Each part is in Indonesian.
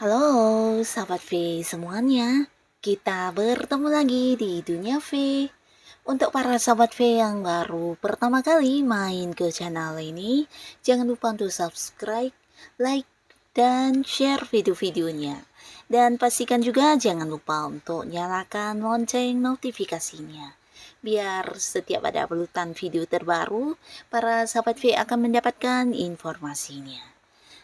Halo, sahabat V semuanya. Kita bertemu lagi di Dunia V. Untuk para sahabat V yang baru pertama kali main ke channel ini, jangan lupa untuk subscribe, like, dan share video-videonya. Dan pastikan juga jangan lupa untuk nyalakan lonceng notifikasinya. Biar setiap ada uploadan video terbaru, para sahabat V akan mendapatkan informasinya.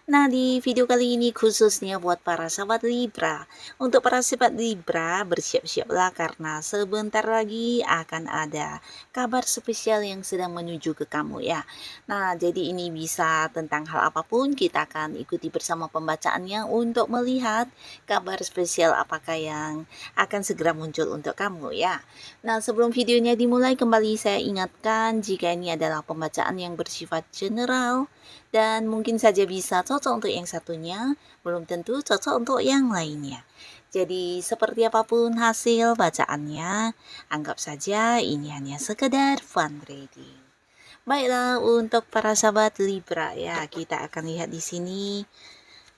Nah, di video kali ini khususnya buat para sahabat Libra. Untuk para sahabat Libra, bersiap-siaplah karena sebentar lagi akan ada kabar spesial yang sedang menuju ke kamu ya. Nah, jadi ini bisa tentang hal apapun, kita akan ikuti bersama pembacaannya untuk melihat kabar spesial apakah yang akan segera muncul untuk kamu ya. Nah, sebelum videonya dimulai, kembali saya ingatkan jika ini adalah pembacaan yang bersifat general, dan mungkin saja bisa cocok untuk yang satunya, belum tentu cocok untuk yang lainnya. Jadi seperti apapun hasil bacaannya, anggap saja ini hanya sekedar fun reading. Baiklah, untuk para sahabat Libra ya, kita akan lihat di sini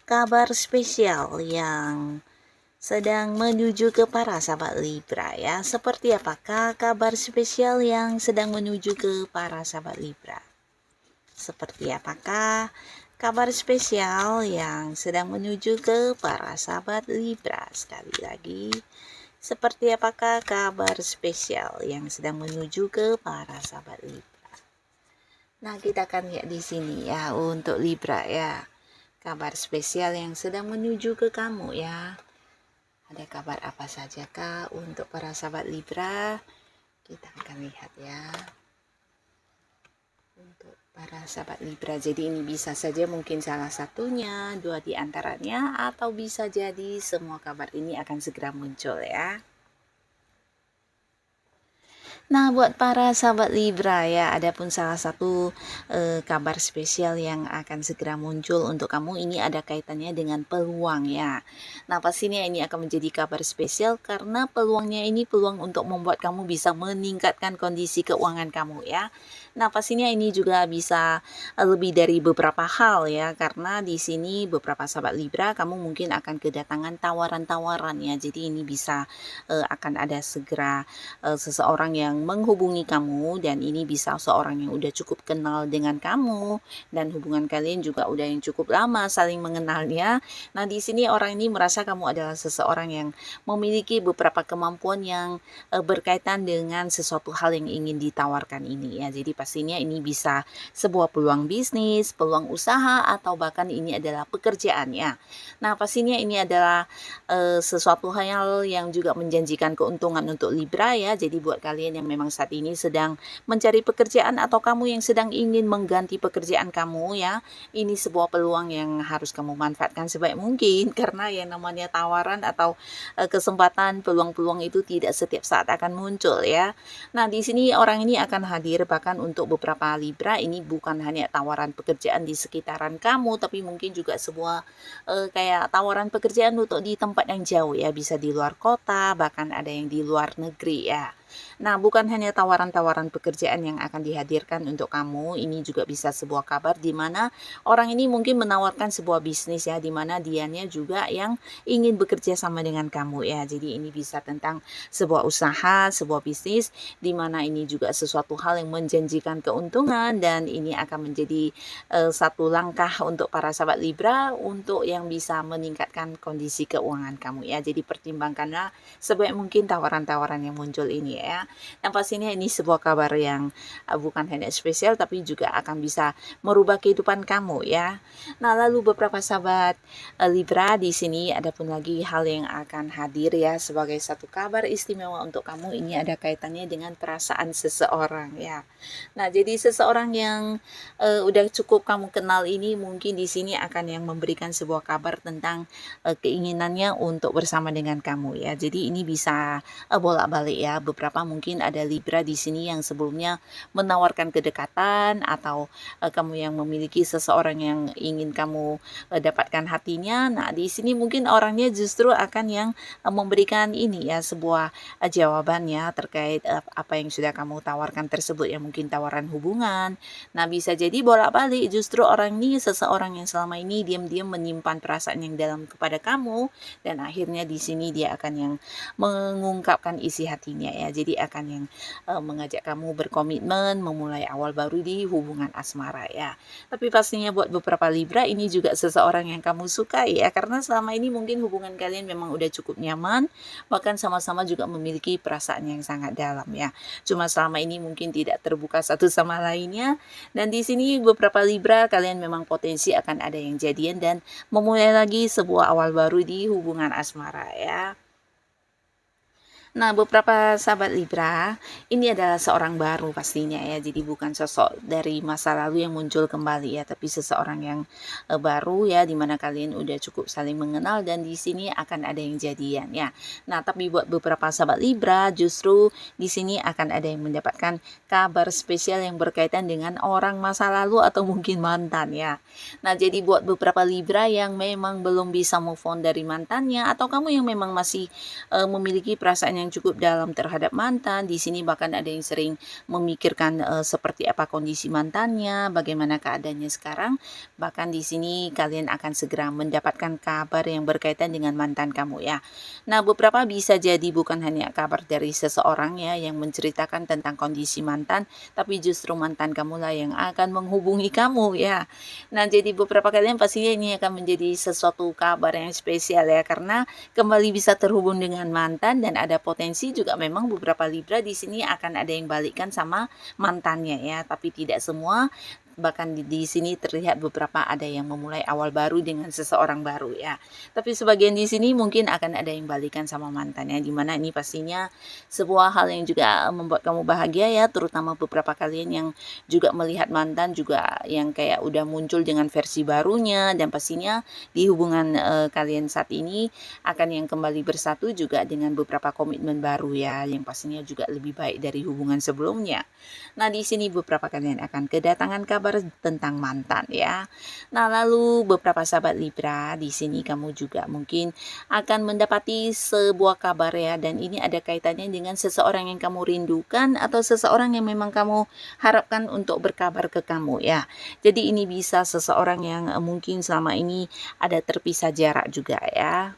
kabar spesial yang sedang menuju ke para sahabat Libra ya. Seperti apakah kabar spesial yang sedang menuju ke para sahabat Libra? Seperti apakah kabar spesial yang sedang menuju ke para sahabat Libra? Sekali lagi, seperti apakah kabar spesial yang sedang menuju ke para sahabat Libra? Nah, kita akan lihat di sini ya untuk Libra ya. Kabar spesial yang sedang menuju ke kamu ya. Ada kabar apa saja kah untuk para sahabat Libra? Kita akan lihat ya. Untuk para sahabat Libra, jadi ini bisa saja mungkin salah satunya, dua di antaranya, atau bisa jadi semua kabar ini akan segera muncul ya. Nah, buat para sahabat Libra ya, ada pun salah satu kabar spesial yang akan segera muncul untuk kamu. Ini ada kaitannya dengan peluang ya. Nah, pastinya ini akan menjadi kabar spesial karena peluangnya ini peluang untuk membuat kamu bisa meningkatkan kondisi keuangan kamu ya. Nah, pastinya ini juga bisa lebih dari beberapa hal ya, karena di sini beberapa sahabat Libra kamu mungkin akan kedatangan tawaran-tawaran ya. Jadi ini bisa akan ada segera seseorang yang menghubungi kamu, dan ini bisa seorang yang udah cukup kenal dengan kamu dan hubungan kalian juga udah yang cukup lama saling mengenalnya. Nah, di sini orang ini merasa kamu adalah seseorang yang memiliki beberapa kemampuan yang berkaitan dengan sesuatu hal yang ingin ditawarkan ini ya. Jadi pastinya ini bisa sebuah peluang bisnis, peluang usaha, atau bahkan ini adalah pekerjaan ya. Nah, pastinya ini adalah sesuatu hal yang juga menjanjikan keuntungan untuk Libra ya. Jadi buat kalian yang memang saat ini sedang mencari pekerjaan, atau kamu yang sedang ingin mengganti pekerjaan kamu ya, ini sebuah peluang yang harus kamu manfaatkan sebaik mungkin, karena yang namanya tawaran atau kesempatan, peluang-peluang itu tidak setiap saat akan muncul ya. Nah, di sini orang ini akan hadir, bahkan untuk beberapa Libra ini bukan hanya tawaran pekerjaan di sekitaran kamu, tapi mungkin juga sebuah kayak tawaran pekerjaan untuk di tempat yang jauh ya, bisa di luar kota, bahkan ada yang di luar negeri ya. Nah, bukan hanya tawaran-tawaran pekerjaan yang akan dihadirkan untuk kamu, ini juga bisa sebuah kabar di mana orang ini mungkin menawarkan sebuah bisnis ya, di mana dianya juga yang ingin bekerja sama dengan kamu ya. Jadi ini bisa tentang sebuah usaha, sebuah bisnis, di mana ini juga sesuatu hal yang menjanjikan keuntungan, dan ini akan menjadi satu langkah untuk para sahabat Libra untuk yang bisa meningkatkan kondisi keuangan kamu ya. Jadi pertimbangkanlah sebaik mungkin tawaran-tawaran yang muncul ini ya. Dan pastinya ini sebuah kabar yang bukan hanya spesial tapi juga akan bisa merubah kehidupan kamu ya. Nah, lalu beberapa sahabat Libra, di sini ada pun lagi hal yang akan hadir ya sebagai satu kabar istimewa untuk kamu. Ini ada kaitannya dengan perasaan seseorang ya. Nah, jadi seseorang yang udah cukup kamu kenal ini mungkin di sini akan yang memberikan sebuah kabar tentang keinginannya untuk bersama dengan kamu ya. Jadi ini bisa bolak-balik ya. Beberapa mungkin ada Libra di sini yang sebelumnya menawarkan kedekatan atau kamu yang memiliki seseorang yang ingin kamu dapatkan hatinya. Nah, di sini mungkin orangnya justru akan yang memberikan ini ya sebuah jawabannya terkait apa yang sudah kamu tawarkan tersebut ya, mungkin tawaran hubungan. Nah, bisa jadi bolak-balik justru orang ini seseorang yang selama ini diam-diam menyimpan perasaan yang dalam kepada kamu dan akhirnya di sini dia akan yang mengungkapkan isi hatinya ya. Jadi akan yang mengajak kamu berkomitmen memulai awal baru di hubungan asmara ya. Tapi pastinya buat beberapa Libra ini juga seseorang yang kamu sukai ya, karena selama ini mungkin hubungan kalian memang udah cukup nyaman, bahkan sama-sama juga memiliki perasaan yang sangat dalam ya. Cuma selama ini mungkin tidak terbuka satu sama lainnya, dan di sini beberapa Libra kalian memang potensi akan ada yang jadian dan memulai lagi sebuah awal baru di hubungan asmara ya. Nah, beberapa sahabat Libra, ini adalah seorang baru pastinya ya. Jadi bukan sosok dari masa lalu yang muncul kembali ya, tapi seseorang yang baru ya, dimana kalian udah cukup saling mengenal dan di sini akan ada yang jadian ya. Nah, tapi buat beberapa sahabat Libra, justru di sini akan ada yang mendapatkan kabar spesial yang berkaitan dengan orang masa lalu atau mungkin mantan ya. Nah, jadi buat beberapa Libra yang memang belum bisa move on dari mantannya atau kamu yang memang masih memiliki perasaan yang cukup dalam terhadap mantan. Di sini bahkan ada yang sering memikirkan seperti apa kondisi mantannya, bagaimana keadaannya sekarang. Bahkan di sini kalian akan segera mendapatkan kabar yang berkaitan dengan mantan kamu ya. Nah, beberapa bisa jadi bukan hanya kabar dari seseorang ya yang menceritakan tentang kondisi mantan, tapi justru mantan kamu lah yang akan menghubungi kamu ya. Nah, jadi beberapa kalian pastinya ini akan menjadi sesuatu kabar yang spesial ya, karena kembali bisa terhubung dengan mantan dan ada potensi juga memang beberapa Libra di sini akan ada yang balikan sama mantannya ya, tapi tidak semua. Bahkan di sini terlihat beberapa ada yang memulai awal baru dengan seseorang baru ya. Tapi sebagian di sini mungkin akan ada yang balikan sama mantannya, dimana ini pastinya sebuah hal yang juga membuat kamu bahagia ya, terutama beberapa kalian yang juga melihat mantan juga yang kayak udah muncul dengan versi barunya, dan pastinya di hubungan kalian saat ini akan yang kembali bersatu juga dengan beberapa komitmen baru ya, yang pastinya juga lebih baik dari hubungan sebelumnya. Nah, di sini beberapa kalian akan kedatangan kabar tentang mantan ya. Nah, lalu beberapa sahabat Libra, di sini kamu juga mungkin akan mendapati sebuah kabar ya, dan ini ada kaitannya dengan seseorang yang kamu rindukan atau seseorang yang memang kamu harapkan untuk berkabar ke kamu ya. Jadi ini bisa seseorang yang mungkin selama ini ada terpisah jarak juga ya.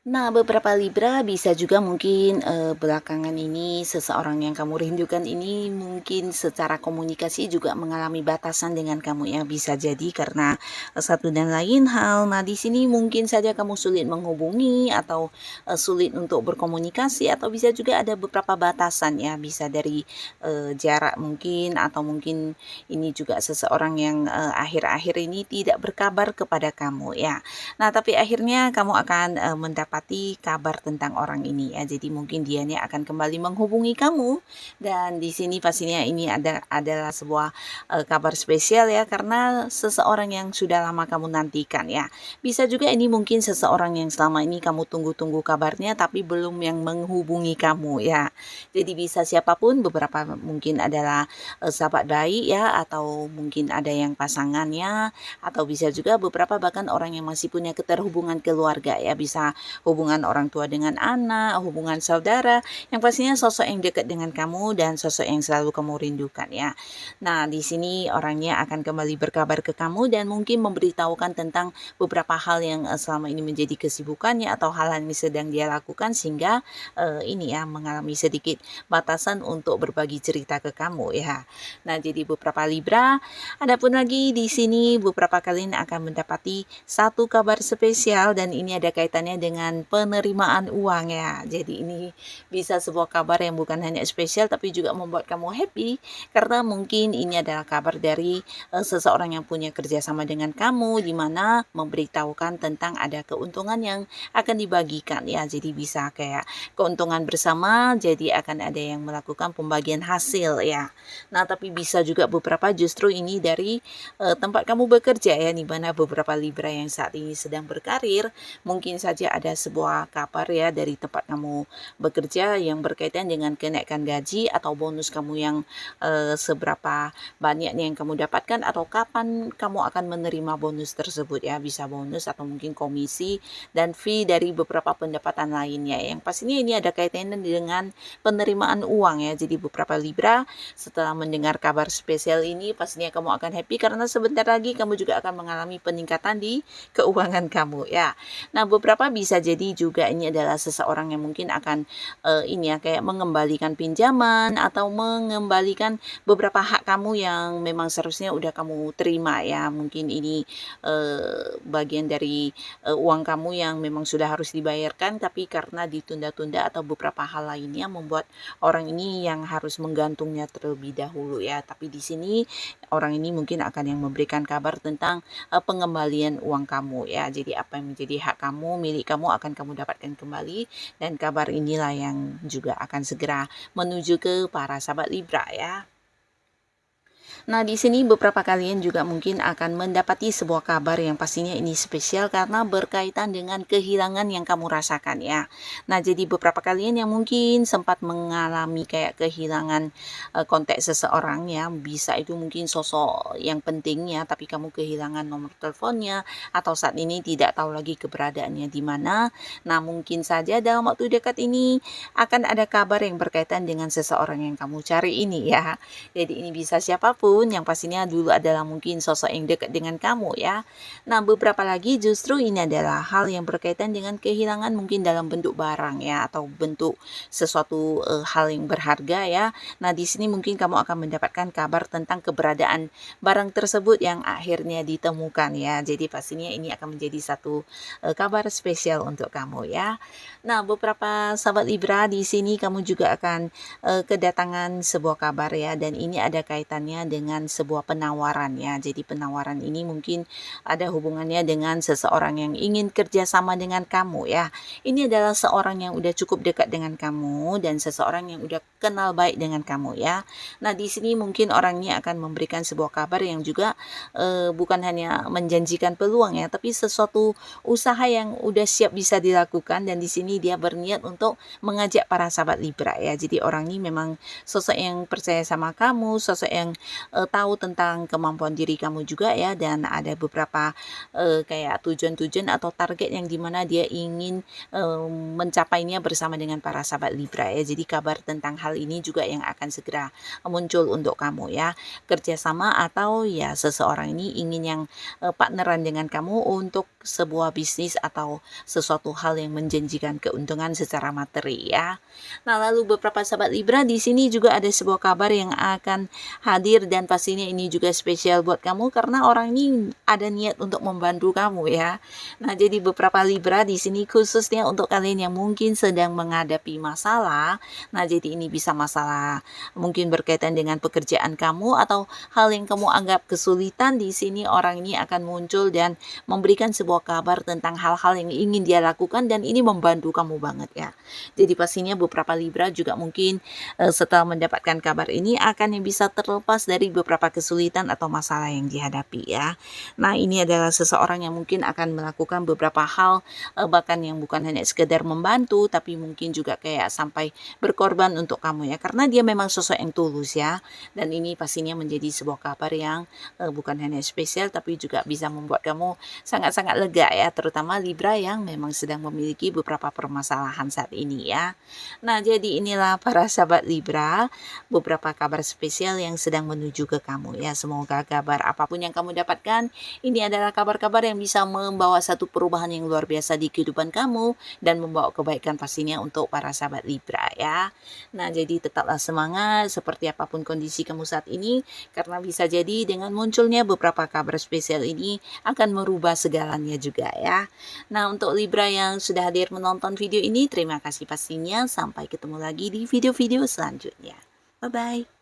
Nah, beberapa Libra bisa juga mungkin belakangan ini seseorang yang kamu rindukan ini mungkin secara komunikasi juga mengalami batasan dengan kamu ya, bisa jadi karena satu dan lain hal. Nah, di sini mungkin saja kamu sulit menghubungi atau sulit untuk berkomunikasi, atau bisa juga ada beberapa batasan ya, bisa dari jarak mungkin, atau mungkin ini juga seseorang yang akhir-akhir ini tidak berkabar kepada kamu ya. Nah, tapi akhirnya kamu akan mendapati kabar tentang orang ini ya. Jadi mungkin dianya akan kembali menghubungi kamu, dan di sini pastinya ini adalah sebuah kabar spesial ya, karena seseorang yang sudah lama kamu nantikan ya. Bisa juga ini mungkin seseorang yang selama ini kamu tunggu-tunggu kabarnya tapi belum yang menghubungi kamu ya. Jadi bisa siapapun, beberapa mungkin adalah sahabat baik ya, atau mungkin ada yang pasangannya, atau bisa juga beberapa bahkan orang yang masih punya keterhubungan keluarga ya, bisa hubungan orang tua dengan anak, hubungan saudara, yang pastinya sosok yang dekat dengan kamu dan sosok yang selalu kamu rindukan ya. Nah, di sini orangnya akan kembali berkabar ke kamu dan mungkin memberitahukan tentang beberapa hal yang selama ini menjadi kesibukannya atau hal yang sedang dia lakukan, sehingga ini ya mengalami sedikit batasan untuk berbagi cerita ke kamu ya. Nah, jadi beberapa Libra, adapun lagi di sini beberapa kalian akan mendapati satu kabar spesial, dan ini ada kaitannya dengan dengan penerimaan uang ya. Jadi ini bisa sebuah kabar yang bukan hanya spesial tapi juga membuat kamu happy, karena mungkin ini adalah kabar dari seseorang yang punya kerjasama dengan kamu, di mana memberitahukan tentang ada keuntungan yang akan dibagikan ya. Jadi bisa kayak keuntungan bersama, jadi akan ada yang melakukan pembagian hasil ya. Nah, tapi bisa juga beberapa justru ini dari tempat kamu bekerja ya, di mana beberapa Libra yang saat ini sedang berkarir, mungkin saja ada sebuah kabar ya dari tempat kamu bekerja yang berkaitan dengan kenaikan gaji atau bonus kamu yang seberapa banyak yang kamu dapatkan, atau kapan kamu akan menerima bonus tersebut ya. Bisa bonus atau mungkin komisi dan fee dari beberapa pendapatan lainnya. Yang pastinya ini ada kaitannya dengan penerimaan uang ya. Jadi beberapa Libra setelah mendengar kabar spesial ini pastinya kamu akan happy, karena sebentar lagi kamu juga akan mengalami peningkatan di keuangan kamu ya. Nah, beberapa bisa jadi juga ini adalah seseorang yang mungkin akan ini ya, kayak mengembalikan pinjaman atau mengembalikan beberapa hak kamu yang memang seharusnya udah kamu terima ya. Mungkin ini bagian dari uang kamu yang memang sudah harus dibayarkan, tapi karena ditunda-tunda atau beberapa hal lainnya membuat orang ini yang harus menggantungnya terlebih dahulu ya. Tapi di sini orang ini mungkin akan yang memberikan kabar tentang pengembalian uang kamu ya. Jadi apa yang menjadi hak kamu, milik kamu, akan kamu dapatkan kembali, dan kabar inilah yang juga akan segera menuju ke para sahabat Libra ya. Nah, di sini beberapa kalian juga mungkin akan mendapati sebuah kabar yang pastinya ini spesial karena berkaitan dengan kehilangan yang kamu rasakan ya. Nah, jadi beberapa kalian yang mungkin sempat mengalami kayak kehilangan kontak seseorang ya, bisa itu mungkin sosok yang penting ya, tapi kamu kehilangan nomor teleponnya atau saat ini tidak tahu lagi keberadaannya di mana. Nah, mungkin saja dalam waktu dekat ini akan ada kabar yang berkaitan dengan seseorang yang kamu cari ini ya. Jadi ini bisa siapapun, yang pastinya dulu adalah mungkin sosok yang dekat dengan kamu ya. Nah, beberapa lagi justru ini adalah hal yang berkaitan dengan kehilangan mungkin dalam bentuk barang ya, atau bentuk sesuatu hal yang berharga ya. Nah, di sini mungkin kamu akan mendapatkan kabar tentang keberadaan barang tersebut yang akhirnya ditemukan ya. Jadi pastinya ini akan menjadi satu kabar spesial untuk kamu ya. Nah, beberapa sahabat Libra, di sini kamu juga akan kedatangan sebuah kabar ya, dan ini ada kaitannya dengan sebuah penawaran ya. Jadi penawaran ini mungkin ada hubungannya dengan seseorang yang ingin kerjasama dengan kamu ya. Ini adalah seorang yang udah cukup dekat dengan kamu dan seseorang yang udah kenal baik dengan kamu ya. Nah, di sini mungkin orang ini akan memberikan sebuah kabar yang juga bukan hanya menjanjikan peluang ya, tapi sesuatu usaha yang udah siap bisa dilakukan, dan di sini dia berniat untuk mengajak para sahabat Libra ya. Jadi orang ini memang sosok yang percaya sama kamu, sosok yang tahu tentang kemampuan diri kamu juga ya, dan ada beberapa kayak tujuan-tujuan atau target yang dimana dia ingin mencapainya bersama dengan para sahabat Libra ya. Jadi kabar tentang hal ini juga yang akan segera muncul untuk kamu ya. Kerjasama atau ya seseorang ini ingin yang partneran dengan kamu untuk sebuah bisnis atau sesuatu hal yang menjanjikan keuntungan secara materi ya. Nah, lalu beberapa sahabat Libra, di sini juga ada sebuah kabar yang akan hadir, dan pastinya ini juga spesial buat kamu karena orang ini ada niat untuk membantu kamu ya. Nah, jadi beberapa Libra di sini khususnya untuk kalian yang mungkin sedang menghadapi masalah. Nah, jadi ini bisa masalah mungkin berkaitan dengan pekerjaan kamu atau hal yang kamu anggap kesulitan. Di sini orang ini akan muncul dan memberikan sebuah kabar tentang hal-hal yang ingin dia lakukan, dan ini membantu kamu banget ya. Jadi pastinya beberapa Libra juga mungkin setelah mendapatkan kabar ini akan yang bisa terlepas dari beberapa kesulitan atau masalah yang dihadapi ya. Nah, ini adalah seseorang yang mungkin akan melakukan beberapa hal bahkan yang bukan hanya sekedar membantu, tapi mungkin juga kayak sampai berkorban untuk kamu ya, karena dia memang sosok yang tulus ya. Dan ini pastinya menjadi sebuah kabar yang bukan hanya spesial tapi juga bisa membuat kamu sangat-sangat lega ya, terutama Libra yang memang sedang memiliki beberapa permasalahan saat ini ya. Nah, jadi inilah para sahabat Libra, beberapa kabar spesial yang sedang menuju menuju ke kamu ya. Semoga kabar apapun yang kamu dapatkan, ini adalah kabar-kabar yang bisa membawa satu perubahan yang luar biasa di kehidupan kamu dan membawa kebaikan pastinya untuk para sahabat Libra ya. Nah, jadi tetaplah semangat seperti apapun kondisi kamu saat ini, karena bisa jadi dengan munculnya beberapa kabar spesial ini akan merubah segalanya juga ya. Nah, untuk Libra yang sudah hadir menonton video ini, terima kasih pastinya. Sampai ketemu lagi di video-video selanjutnya. Bye-bye.